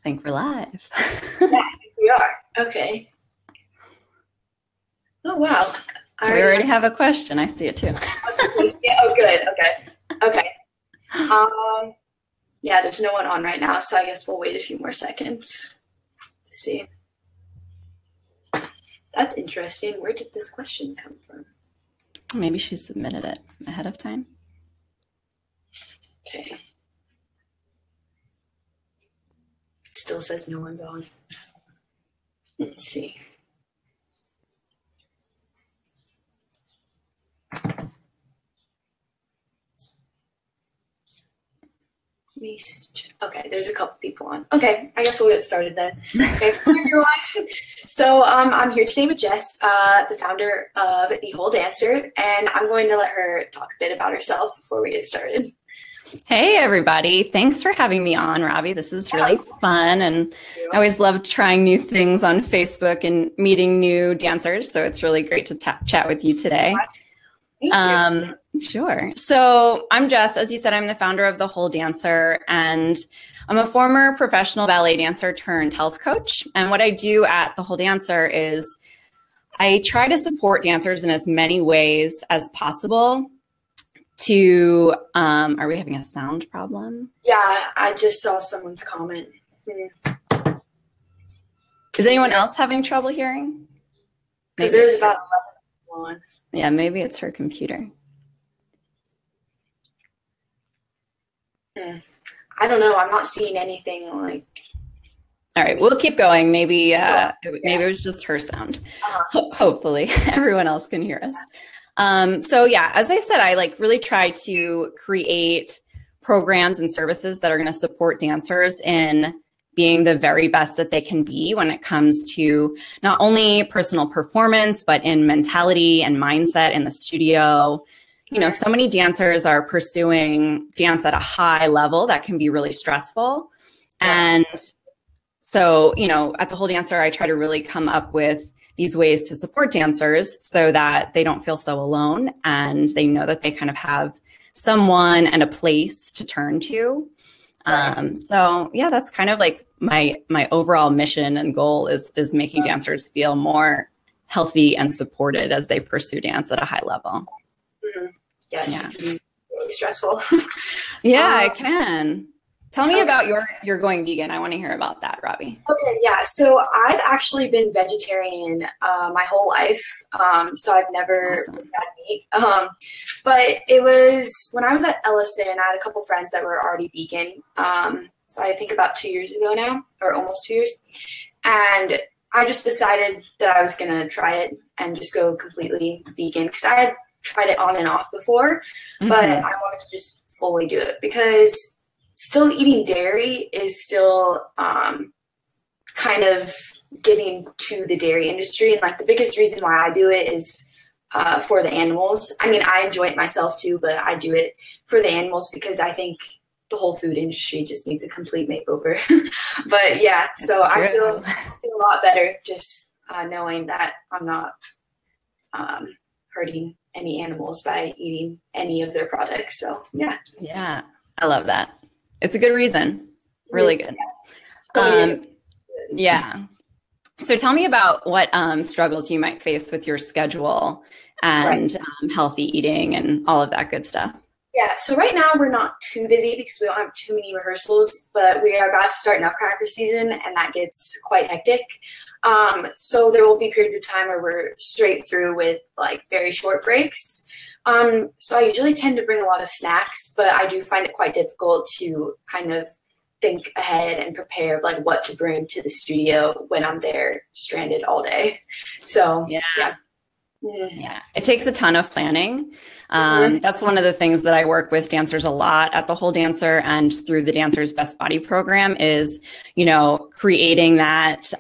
think we're live. Yeah, I think we are. Okay. Oh, wow. We already have a question. I see it too. Oh, good. Okay. Yeah, there's no one on right now, so I guess we'll wait a few more seconds to see. That's interesting. Where did this question come from? Maybe she submitted it ahead of time. Okay. It still says no one's on. Let's see. Okay, there's a couple people on. Okay, I guess we'll get started then. Okay, everyone. So I'm here today with Jess, the founder of The Whole Dancer, and I'm going to let her talk a bit about herself before we get started. Hey, everybody. Thanks for having me on, Robbie. This is really fun, and I always love trying new things on Facebook and meeting new dancers, so it's really great to chat with you today. Thank you. Sure. So I'm Jess. As you said, I'm the founder of The Whole Dancer, and I'm a former professional ballet dancer turned health coach. And what I do at The Whole Dancer is I try to support dancers in as many ways as possible to, are we having a sound problem? Yeah, I just saw someone's comment. Is anyone else having trouble hearing? Because there's about 11 on. Yeah, maybe it's her computer. I don't know. I'm not seeing anything like. All right, we'll keep going. Maybe maybe it was just her sound. Hopefully, everyone else can hear us. So yeah, as I said, I really try to create programs and services that are going to support dancers in being the very best that they can be when it comes to not only personal performance, but in mentality and mindset in the studio. You know, so many dancers are pursuing dance at a high level that can be really stressful. And so, you know, at The Whole Dancer, I try to really come up with these ways to support dancers so that they don't feel so alone and they know that they kind of have someone and a place to turn to. So yeah, that's kind of like my overall mission and goal is making dancers feel more healthy and supported as they pursue dance at a high level. Yes, it can be really stressful. Yeah, I can. Tell me about your going vegan. I want to hear about that, Robbie. Okay, yeah. So I've actually been vegetarian my whole life. So I've never had meat. But it was when I was at Ellison, I had a couple friends that were already vegan. So I think about 2 years ago now, or almost 2 years. And I just decided that I was going to try it and just go completely vegan because I had tried it on and off before, but I wanted to just fully do it because still eating dairy is still kind of getting to the dairy industry. And like the biggest reason why I do it is for the animals. I mean, I enjoy it myself too, but I do it for the animals because I think the whole food industry just needs a complete makeover. But yeah, so I feel a lot better just knowing that I'm not hurting any animals by eating any of their products. So yeah. Yeah, I love that. It's a good reason. Really good. Yeah. So tell me about what struggles you might face with your schedule and healthy eating and all of that good stuff. Yeah, so right now we're not too busy because we don't have too many rehearsals, but we are about to start Nutcracker season and that gets quite hectic. So there will be periods of time where we're straight through with like very short breaks. So I usually tend to bring a lot of snacks, but I do find it quite difficult to kind of think ahead and prepare like what to bring to the studio when I'm there stranded all day. So yeah. Yeah, it takes a ton of planning. That's one of the things that I work with dancers a lot at The Whole Dancer and through the Dancer's Best Body program is, you know, creating that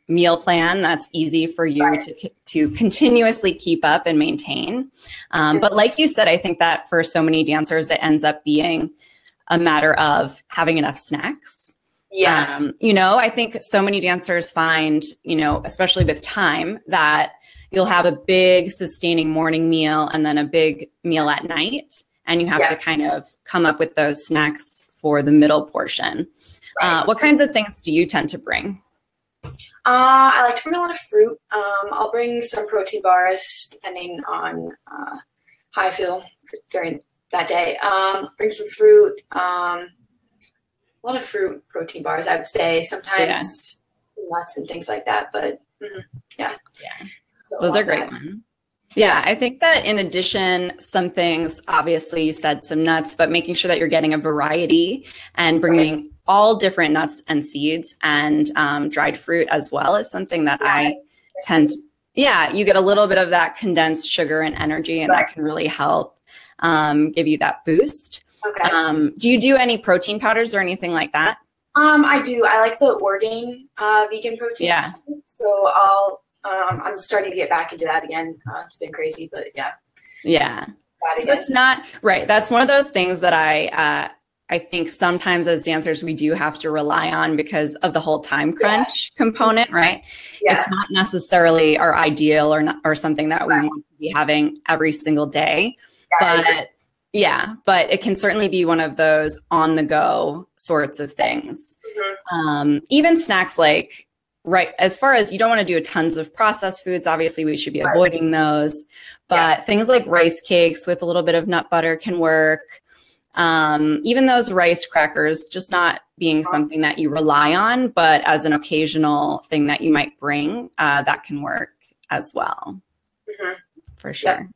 meal plan that's easy for you to continuously keep up and maintain. But like you said, I think that for so many dancers, it ends up being a matter of having enough snacks. Yeah. You know, I think so many dancers find, you know, especially with time, that you'll have a big sustaining morning meal and then a big meal at night. And you have to kind of come up with those snacks for the middle portion. What kinds of things do you tend to bring? I like to bring a lot of fruit. I'll bring some protein bars depending on how I feel during that day. Bring some fruit. A lot of fruit, protein bars, I would say. Sometimes nuts and things like that. But yeah. Those are great ones. Yeah, I think that in addition, some things, obviously you said some nuts, but making sure that you're getting a variety and bringing all different nuts and seeds and dried fruit as well is something that I tend to, you get a little bit of that condensed sugar and energy, and that can really help give you that boost. Do you do any protein powders or anything like that? I do. I like the Orgain vegan protein. Yeah. So I'm starting to get back into that again. It's been crazy, but yeah. So that's not right. That's one of those things that I think sometimes as dancers we do have to rely on because of the whole time crunch component, right? It's not necessarily our ideal or something that we want to be having every single day, but it can certainly be one of those on the go sorts of things. Even snacks like, as far as you don't want to do tons of processed foods, obviously we should be avoiding those, but things like rice cakes with a little bit of nut butter can work. Even those rice crackers, just not being something that you rely on, but as an occasional thing that you might bring, that can work as well. For sure.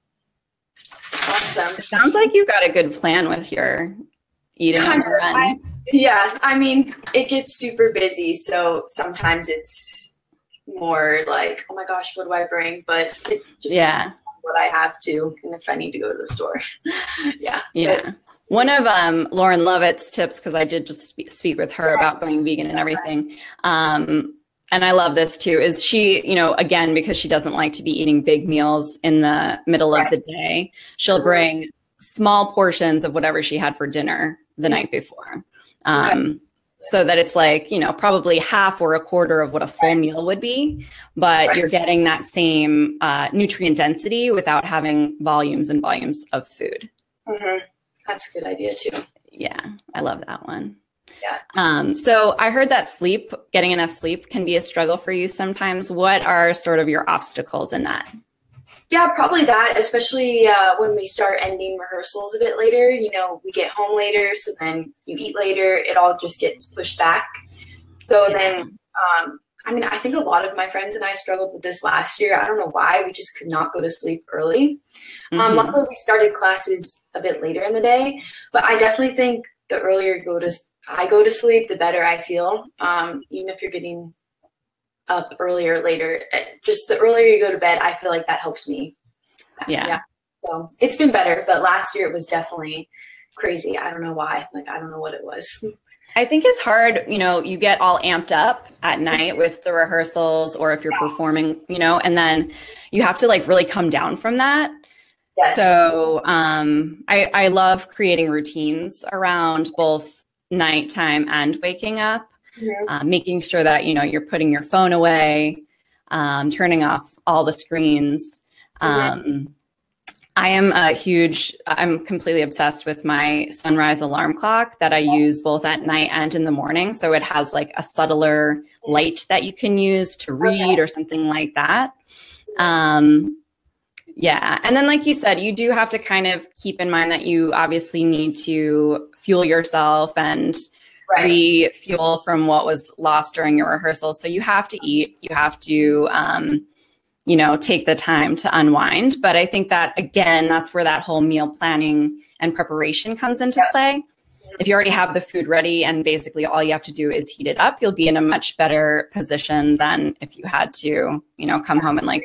Awesome. It sounds like you've got a good plan with your eating on the run. I mean, it gets super busy, so sometimes it's more like, oh my gosh, what do I bring? But it just what I have to, and if I need to go to the store. One of Lauren Lovett's tips, because I did just speak with her about going vegan and everything, and I love this too, is she, again, because she doesn't like to be eating big meals in the middle of the day, she'll bring small portions of whatever she had for dinner the night before. So that it's like, probably half or a quarter of what a full meal would be, but you're getting that same nutrient density without having volumes and volumes of food. That's a good idea too. Yeah, I love that one. So I heard that getting enough sleep can be a struggle for you sometimes. What are sort of your obstacles in that? Yeah, probably that, especially when we start ending rehearsals a bit later. We get home later, so then you eat later. It all just gets pushed back. So then, I think a lot of my friends and I struggled with this last year. I don't know why. We just could not go to sleep early. Luckily, we started classes a bit later in the day, but I definitely think the earlier I go to sleep, the better I feel. Even if you're getting up earlier or later, just the earlier you go to bed, I feel like that helps me. So it's been better, but last year it was definitely crazy. I don't know why. I don't know what it was. I think it's hard, you get all amped up at night with the rehearsals, or if you're performing, and then you have to really come down from that. So I love creating routines around both nighttime and waking up. Making sure that, you're putting your phone away, turning off all the screens. I'm completely obsessed with my sunrise alarm clock that I use both at night and in the morning. So it has a subtler light that you can use to read or something like that. And then like you said, you do have to kind of keep in mind that you obviously need to fuel yourself and refuel from what was lost during your rehearsal. So you have to eat, you have to, take the time to unwind. But I think that, again, that's where that whole meal planning and preparation comes into play. If you already have the food ready and basically all you have to do is heat it up, you'll be in a much better position than if you had to, come home and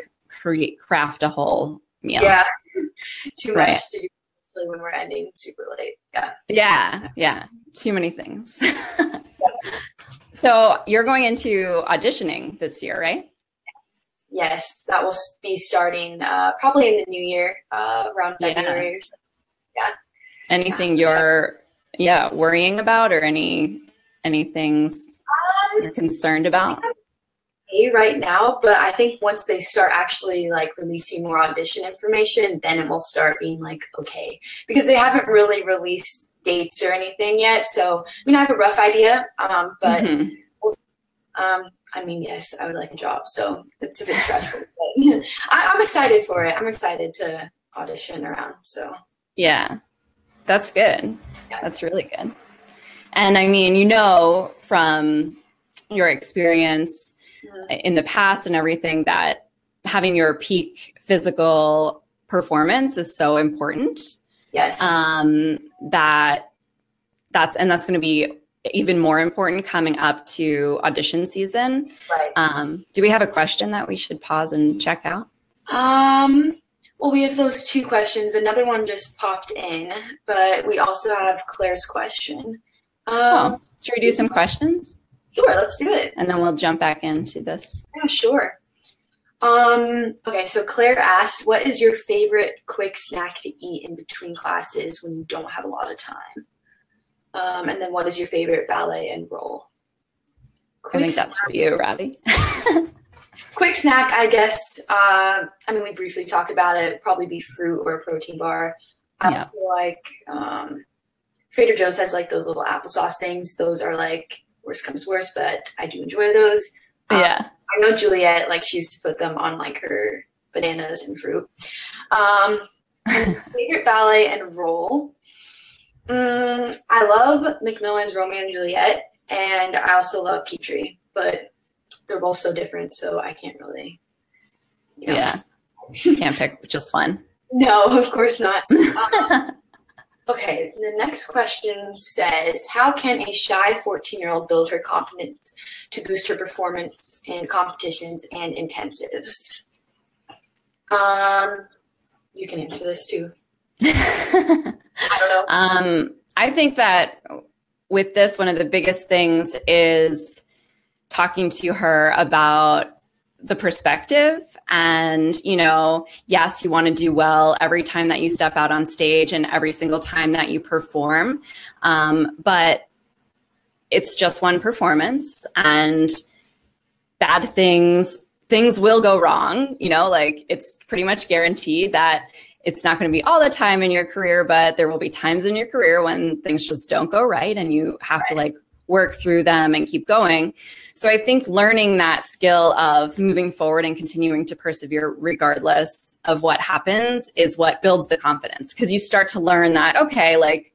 craft a whole meal. Too much to do when we're ending super late. Too many things. So you're going into auditioning this year, right? Yes, that will be starting probably in the new year, around February or something. Anything you're worrying about, or any things you're concerned about? okay right now, but I think once they start actually like releasing more audition information, then it will start being like, okay, because they haven't really released dates or anything yet. So, I mean, I have a rough idea, but I mean, yes, I would like a job, so it's a bit stressful, but I'm excited for it. I'm excited to audition around, so. Yeah, that's good. Yeah. That's really good. And I mean, you know, from your experience in the past and everything, that having your peak physical performance is so important. Yes. That's going to be even more important coming up to audition season. Right. Do we have a question that we should pause and check out? Well, we have those 2 questions. Another one just popped in, but we also have Claire's question. Should we do some questions? Sure, let's do it. And then we'll jump back into this. Yeah, sure. Okay, so Claire asked, what is your favorite quick snack to eat in between classes when you don't have a lot of time? And then what is your favorite ballet and role? I think that's for you, Robbie. Quick snack, I guess. I mean, we briefly talked about it. Probably be fruit or a protein bar. I feel like Trader Joe's has like those little applesauce things. Those are like worst comes worst, but I do enjoy those. Yeah. I know Juliet, like she used to put them on like her bananas and fruit. Favorite ballet and role. I love Macmillan's Romeo and Juliet, and I also love Petrie, but they're both so different, so I can't really. You know. Yeah, you can't pick just one. No, of course not. Okay, the next question says, how can a shy 14-year-old build her confidence to boost her performance in competitions and intensives? You can answer this too. I don't know. I think that with this, one of the biggest things is talking to her about the perspective. And, you know, yes, you want to do well every time that you step out on stage and every single time that you perform. But it's just one performance, and bad things will go wrong. You know, like it's pretty much guaranteed that it's not going to be all the time in your career, but there will be times in your career when things just don't go right and you have to like work through them and keep going. So I think learning that skill of moving forward and continuing to persevere regardless of what happens is what builds the confidence, because you start to learn that, okay, like,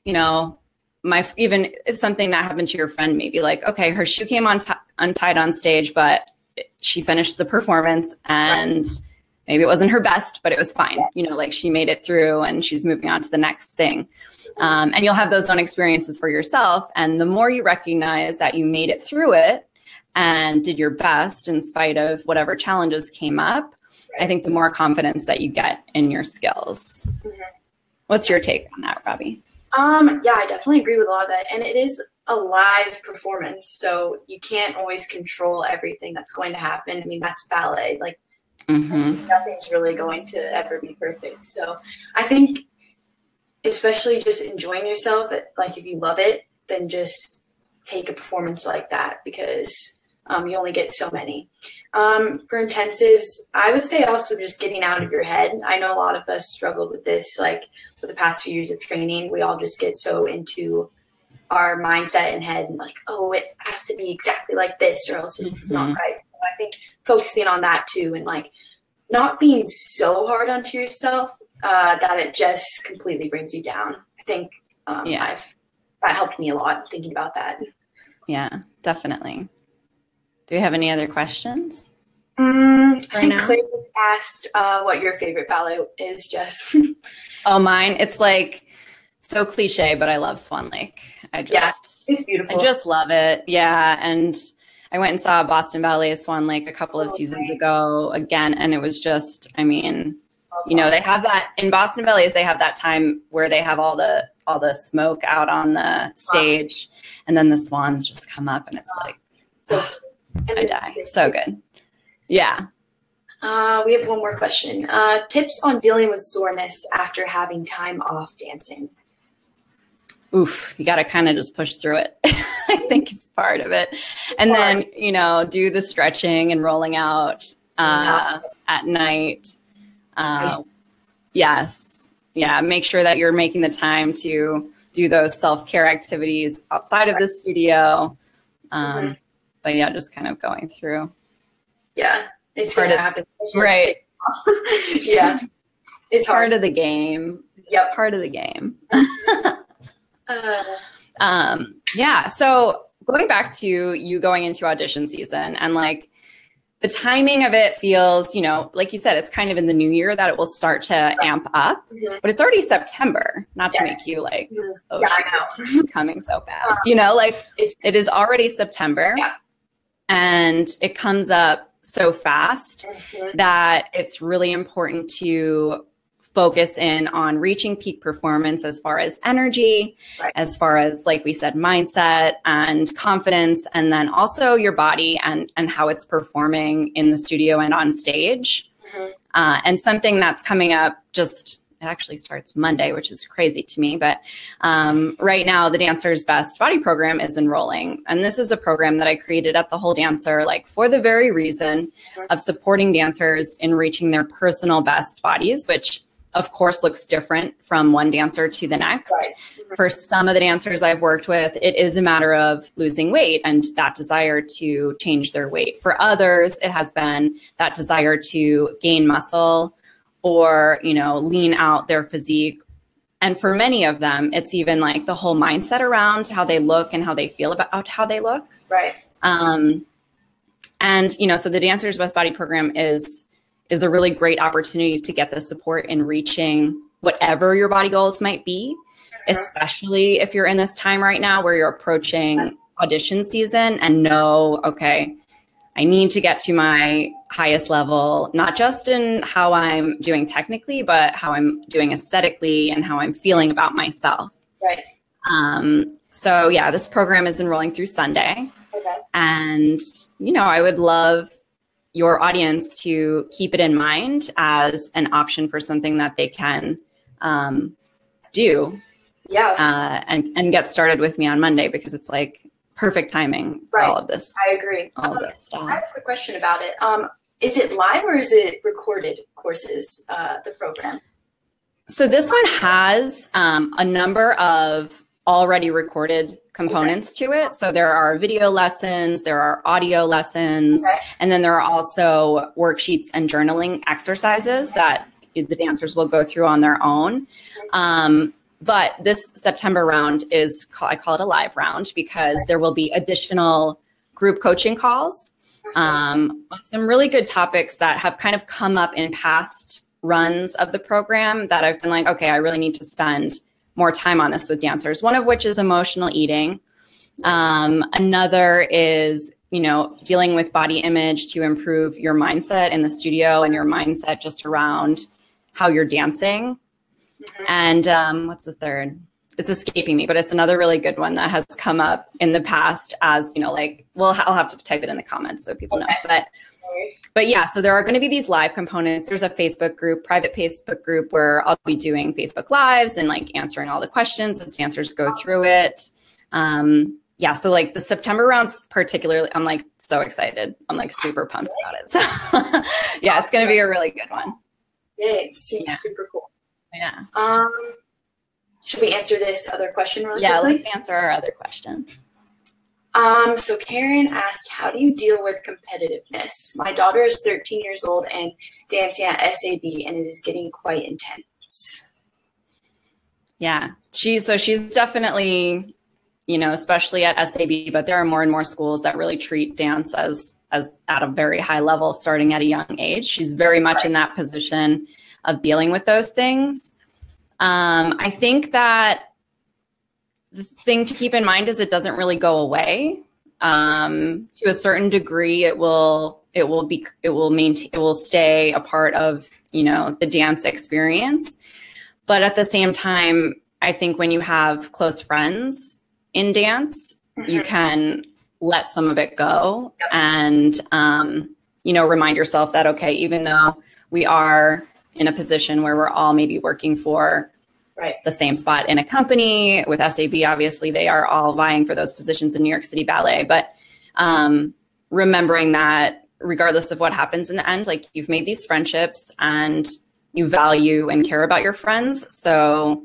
you know, even if something that happened to your friend, maybe like, okay, her shoe came untied on stage, but she finished the performance and maybe it wasn't her best, but it was fine. You know, like she made it through and she's moving on to the next thing. And you'll have those own experiences for yourself. And the more you recognize that you made it through it and did your best in spite of whatever challenges came up, I think the more confidence that you get in your skills. What's your take on that, Robbie? Yeah, I definitely agree with a lot of that. And it is a live performance, so you can't always control everything that's going to happen. I mean, that's ballet. Like, nothing's really going to ever be perfect. So I think especially just enjoying yourself, like if you love it, then just take a performance like that, because you only get so many. For intensives, I would say also just getting out of your head. I know a lot of us struggled with this, like for the past few years of training, we all just get so into our mindset and head and like, oh, it has to be exactly like this or else it's not right. So I think focusing on that too, and like not being so hard onto yourself that it just completely brings you down. I think that helped me a lot thinking about that. Yeah, definitely. Do we have any other questions? I think Claire was asked what your favorite ballet is, Jess. Oh, mine. It's like so cliche, but I love Swan Lake. It's beautiful. I just love it. Yeah. And I went and saw Boston Ballet Swan Lake a couple of seasons ago again. And it was just, I mean, you know, they have that in Boston Ballets, they have that time where they have all the smoke out on the stage, and then the swans just come up and it's like, I die. So good. Yeah. We have one more question. Tips on dealing with soreness after having time off dancing. Oof, you got to kind of just push through it. I think is part of it. And then, you know, do the stretching and rolling out at night. Yes. Yeah. Make sure that you're making the time to do those self-care activities outside of the studio. But yeah, just kind of going through. Yeah. It's going to happen. Right. Yeah. It's part of the game. Yep. Part of the game. Yeah. So going back to you going into audition season, and like the timing of it feels, you know, like you said, it's kind of in the new year that it will start to amp up, but it's already September, not to make you like, oh, I know. It's coming so fast, you know, like it is already September and it comes up so fast that it's really important to focus in on reaching peak performance as far as energy, as far as, like we said, mindset and confidence, and then also your body and how it's performing in the studio and on stage. And something that's coming up it actually starts Monday, which is crazy to me. But right now, the Dancer's Best Body Program is enrolling. And this is a program that I created at The Whole Dancer, like for the very reason of supporting dancers in reaching their personal best bodies, which of course looks different from one dancer to the next. For some of the dancers I've worked with, it is a matter of losing weight and that desire to change their weight. For others, it has been that desire to gain muscle or, you know, lean out their physique. And for many of them, it's even like the whole mindset around how they look and how they feel about how they look. And, you know, so the Dancer's Best Body Program is a really great opportunity to get the support in reaching whatever your body goals might be, especially if you're in this time right now where you're approaching audition season and know, okay, I need to get to my highest level, not just in how I'm doing technically, but how I'm doing aesthetically and how I'm feeling about myself. So yeah, this program is enrolling through Sunday. And, you know, I would love your audience to keep it in mind as an option for something that they can do and get started with me on Monday, because it's like perfect timing for all of this. I agree. All of this stuff. I have a quick question about it. Is it live or is it recorded courses, the program? So this one has a number of already recorded components to it. So there are video lessons, there are audio lessons, and then there are also worksheets and journaling exercises that the dancers will go through on their own. But this September round I call it a live round, because there will be additional group coaching calls on some really good topics that have kind of come up in past runs of the program that I've been like, okay, I really need to spend more time on this with dancers. One of which is emotional eating. Another is, you know, dealing with body image to improve your mindset in the studio and your mindset just around how you're dancing. And what's the third? It's escaping me, but it's another really good one that has come up in the past as, you know, like, well, I'll have to type it in the comments so people know. But yeah, so there are going to be these live components. There's a Facebook group, private Facebook group, where I'll be doing Facebook Lives and like answering all the questions as dancers go through it. Yeah, so like the September rounds particularly, I'm like so excited. I'm like super pumped about it. So yeah, it's going to be a really good one. Yeah, it seems super cool. Yeah. Should we answer this other question really quickly? Yeah, let's answer our other question. So Karen asked, how do you deal with competitiveness? My daughter is 13 years old and dancing at SAB, and it is getting quite intense. Yeah, she's definitely, you know, especially at SAB, but there are more and more schools that really treat dance as at a very high level starting at a young age. She's very much in that position of dealing with those things. I think that the thing to keep in mind is it doesn't really go away. To a certain degree, it will stay a part of, you know, the dance experience. But at the same time, I think when you have close friends in dance, you can let some of it go and, you know, remind yourself that, okay, even though we are in a position where we're all maybe working for the same spot in a company. With SAB, obviously, they are all vying for those positions in New York City Ballet. But remembering that regardless of what happens in the end, like you've made these friendships and you value and care about your friends. So,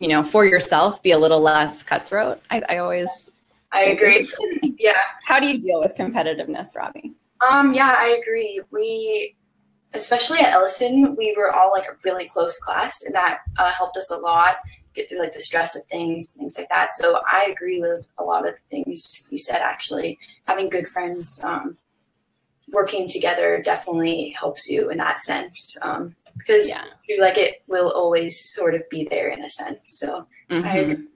you know, for yourself, be a little less cutthroat. I agree. Yeah. How do you deal with competitiveness, Robbie? Yeah, I agree. We, especially at Ellison, we were all like a really close class, and that helped us a lot get through like the stress of things like that. So I agree with a lot of the things you said. Actually, having good friends, working together definitely helps you in that sense. Because like it will always sort of be there in a sense. So I agree.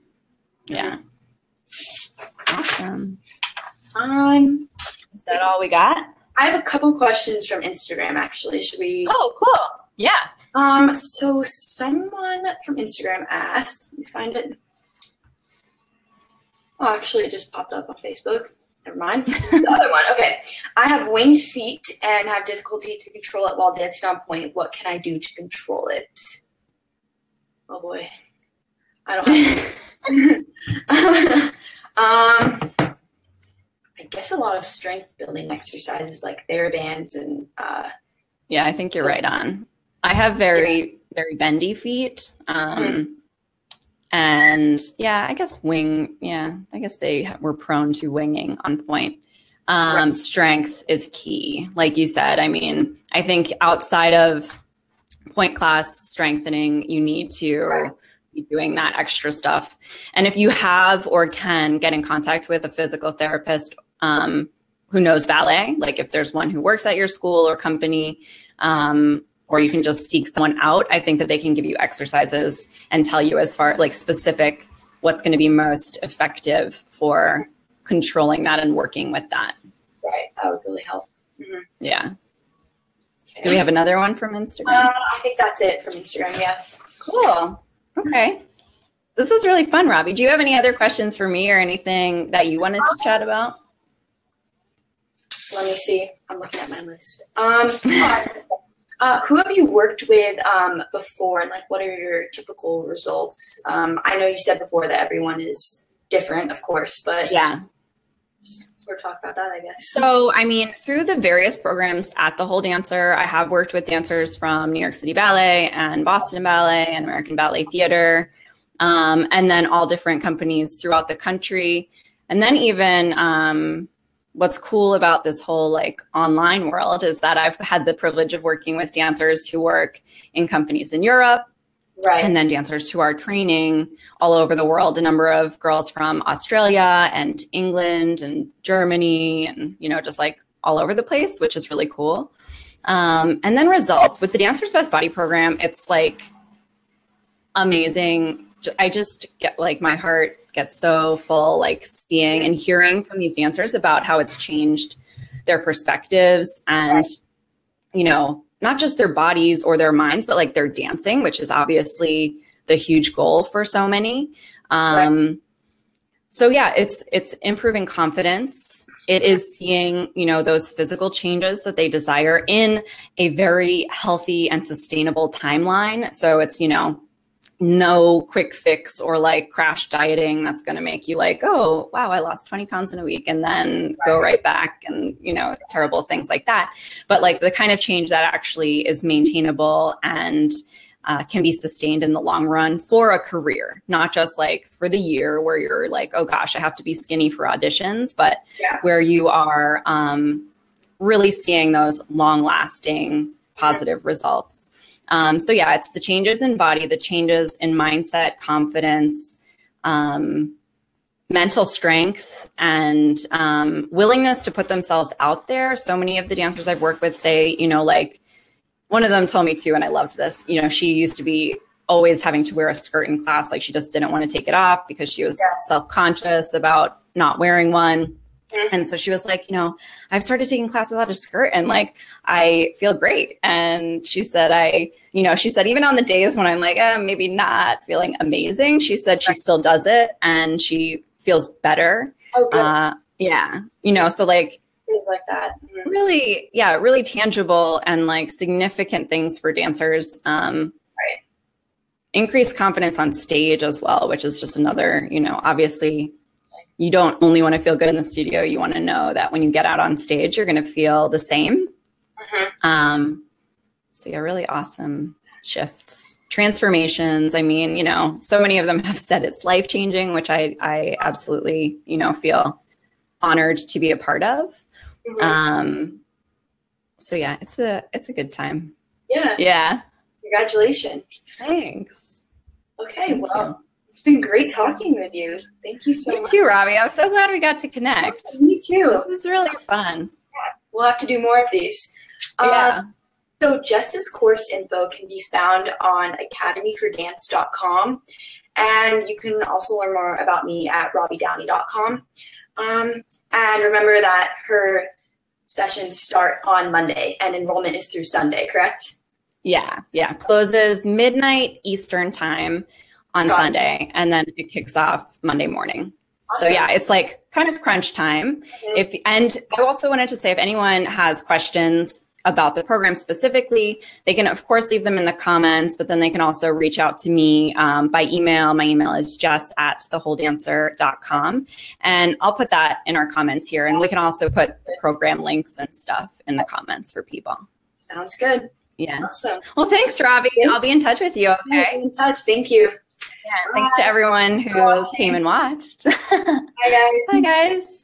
Yeah. Awesome. Is that all we got? I have a couple questions from Instagram, actually. Should we? Oh, cool. Yeah. So someone from Instagram asked, let me find it. Oh, actually, it just popped up on Facebook. Never mind. The other one. Okay. I have winged feet and have difficulty to control it while dancing on point. What can I do to control it? Oh boy. I don't have I guess a lot of strength building exercises like TheraBands and yeah, I think you're right on. I have very bendy feet. And yeah, I guess I guess they were prone to winging on point. Strength is key. Like you said, I mean, I think outside of point class strengthening, you need to be doing that extra stuff. And if you have or can get in contact with a physical therapist who knows ballet, like if there's one who works at your school or company, or you can just seek someone out, I think that they can give you exercises and tell you as far like specific what's going to be most effective for controlling that and working with that. Right, that would really help. Yeah. Okay. Do we have another one from Instagram? I think that's it from Instagram, yeah. Cool. Okay. This was really fun, Robbie. Do you have any other questions for me or anything that you wanted to chat about? Let me see. I'm looking at my list. Who have you worked with before, and like what are your typical results? I know you said before that everyone is different, of course, but yeah, sort of talk about that, I guess. So, I mean, through the various programs at the Whole Dancer, I have worked with dancers from New York City Ballet and Boston Ballet and American Ballet Theater, and then all different companies throughout the country, and then even what's cool about this whole like online world is that I've had the privilege of working with dancers who work in companies in Europe, and then dancers who are training all over the world. A number of girls from Australia and England and Germany and, you know, just like all over the place, which is really cool. And then results with the Dancer's Best Body program, it's like amazing. I just get like my heart gets so full, like seeing and hearing from these dancers about how it's changed their perspectives and, you know, not just their bodies or their minds, but like their dancing, which is obviously the huge goal for so many. So yeah, it's improving confidence. It is seeing, you know, those physical changes that they desire in a very healthy and sustainable timeline. So it's, you know, no quick fix or like crash dieting that's going to make you like, oh, wow, I lost 20 pounds in a week and then go right back and, you know, terrible things like that. But like the kind of change that actually is maintainable and can be sustained in the long run for a career, not just like for the year where you're like, oh gosh, I have to be skinny for auditions, but where you are really seeing those long lasting positive results. So yeah, it's the changes in body, the changes in mindset, confidence, mental strength, and willingness to put themselves out there. So many of the dancers I've worked with say, you know, like one of them told me too, and I loved this, you know, she used to be always having to wear a skirt in class. Like she just didn't want to take it off because she was self-conscious about not wearing one. And so she was like, you know, I've started taking class without a skirt and like, I feel great. And she said, she said, even on the days when I'm like, maybe not feeling amazing, she said she still does it and she feels better. Oh, good. Yeah. You know, so like things like that. Really, yeah, really tangible and like significant things for dancers. increased confidence on stage as well, which is just another, you know, obviously you don't only want to feel good in the studio. You want to know that when you get out on stage, you're going to feel the same. So yeah, really awesome shifts, transformations. I mean, you know, so many of them have said it's life-changing, which I absolutely, you know, feel honored to be a part of. So yeah, it's a good time. Yeah. Yeah. Congratulations. Thanks. Okay. Well, it's been great talking with you. Thank you so much. You too, Robbie. I'm so glad we got to connect. Me too. This is really fun. Yeah. We'll have to do more of these. Yeah. So Jess's course info can be found on academyfordance.com. And you can also learn more about me at robbiedowney.com. And remember that her sessions start on Monday and enrollment is through Sunday, correct? Yeah. Closes midnight Eastern time on Sunday, and then it kicks off Monday morning. Awesome. So yeah, it's like kind of crunch time. And I also wanted to say, if anyone has questions about the program specifically, they can of course leave them in the comments, but then they can also reach out to me by email. My email is jess@thewholedancer.com, and I'll put that in our comments here. And we can also put program links and stuff in the comments for people. Sounds good. Yeah. Awesome. Well, thanks, Robbie. I'll be in touch with you. Okay. Be in touch. Thank you. Yeah. Thanks to everyone who came and watched. Bye, guys. Bye, guys.